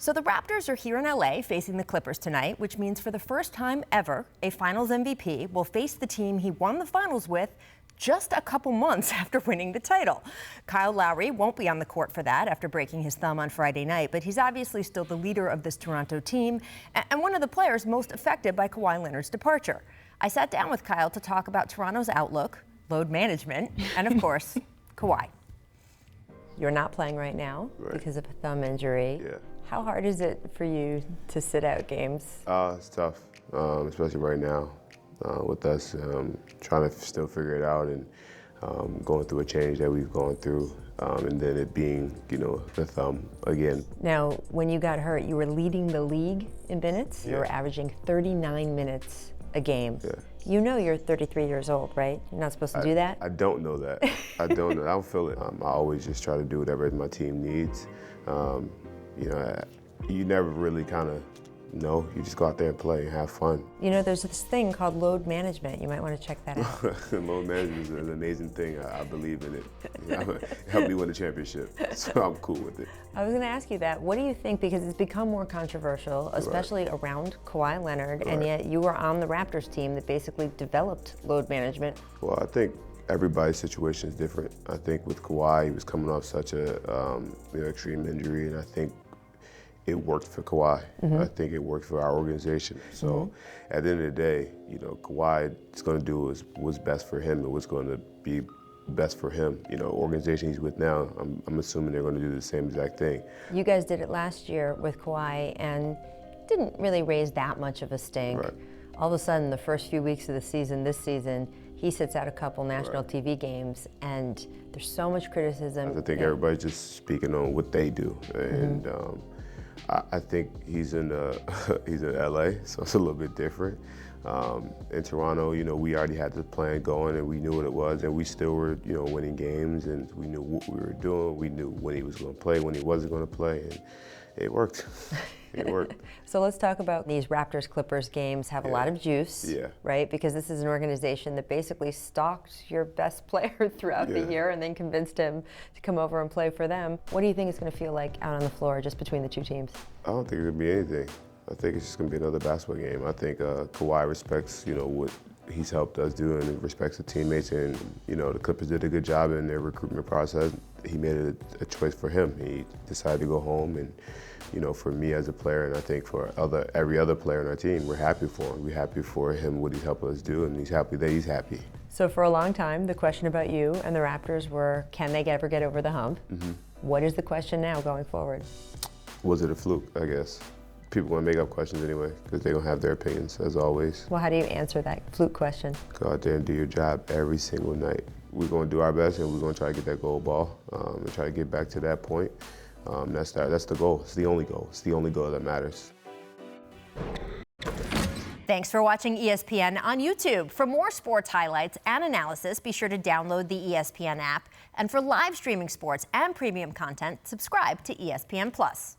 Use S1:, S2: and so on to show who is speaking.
S1: So the Raptors are here in LA facing the Clippers tonight, which means for the first time ever, a Finals MVP will face the team he won the Finals with just a couple months after winning the title. Kyle Lowry won't be on the court for that after breaking his thumb on Friday night, but he's obviously still the leader of this Toronto team and one of the players most affected by Kawhi Leonard's departure. I sat down with Kyle to talk about Toronto's outlook, load management, and of course, Kawhi. You're not playing right now because of a thumb injury.
S2: Yeah.
S1: How hard is it for you to sit out games?
S2: It's tough, especially right now with us trying to still figure it out and going through a change that we've gone through, and then it being, the thumb again.
S1: Now, when you got hurt, you were leading the league in minutes.
S2: Yeah.
S1: You were averaging 39 minutes a game.
S2: Yeah.
S1: You know you're 33 years old, right? You're not supposed to do that?
S2: I don't know that. I don't know. I don't feel it. I always just try to do whatever my team needs. You never really kind of know. You just go out there and play and have fun.
S1: There's this thing called load management. You might want to check that out.
S2: Load management is an amazing thing. I believe in it. It helped me win the championship, so I'm cool with it.
S1: I was going to ask you that. What do you think? Because it's become more controversial, especially around Kawhi Leonard, and yet you were on the Raptors team that basically developed load management.
S2: Well, I think everybody's situation is different. I think with Kawhi, he was coming off such a extreme injury, and I think it worked for Kawhi. I think it worked for our organization. So at the end of the day, Kawhi is going to do what's best for him and what's going to be best for him. Organization he's with now, I'm assuming they're going to do the same exact thing.
S1: You guys did it last year with Kawhi and didn't really raise that much of a stink.
S2: Right.
S1: All of a sudden, the first few weeks of the season, this season, he sits out a couple national TV games, and there's so much criticism.
S2: I think everybody's just speaking on what they do, and I think he's in LA, so it's a little bit different. In Toronto, we already had the plan going, and we knew what it was, and we still were, winning games, and we knew what we were doing. We knew when he was going to play, when he wasn't going to play, and it worked. It worked.
S1: So let's talk about these Raptors-Clippers games have a lot of juice, right? Because this is an organization that basically stalked your best player throughout the year and then convinced him to come over and play for them. What do you think it's going to feel like out on the floor just between the two teams?
S2: I don't think it's going to be anything. I think it's just going to be another basketball game. I think Kawhi respects, what he's helped us do and respects the teammates. And, the Clippers did a good job in their recruitment process. He made it a choice for him. He decided to go home. And, for me as a player, and I think for every other player on our team, we're happy for him. We're happy for him, what he's helped us do, and he's happy that he's happy.
S1: So for a long time, the question about you and the Raptors were, can they ever get over the hump? What is the question now going forward?
S2: Was it a fluke, I guess? People want to make up questions anyway, because they don't have their opinions, as always.
S1: Well, how do you answer that fluke question?
S2: Go out there and do your job every single night. We're going to do our best, and we're going to try to get that gold ball and try to get back to that point. That's the goal. It's the only goal. It's the only goal that matters.
S1: Thanks for watching ESPN on YouTube. For more sports highlights and analysis, be sure to download the ESPN app. And for live streaming sports and premium content, subscribe to ESPN+.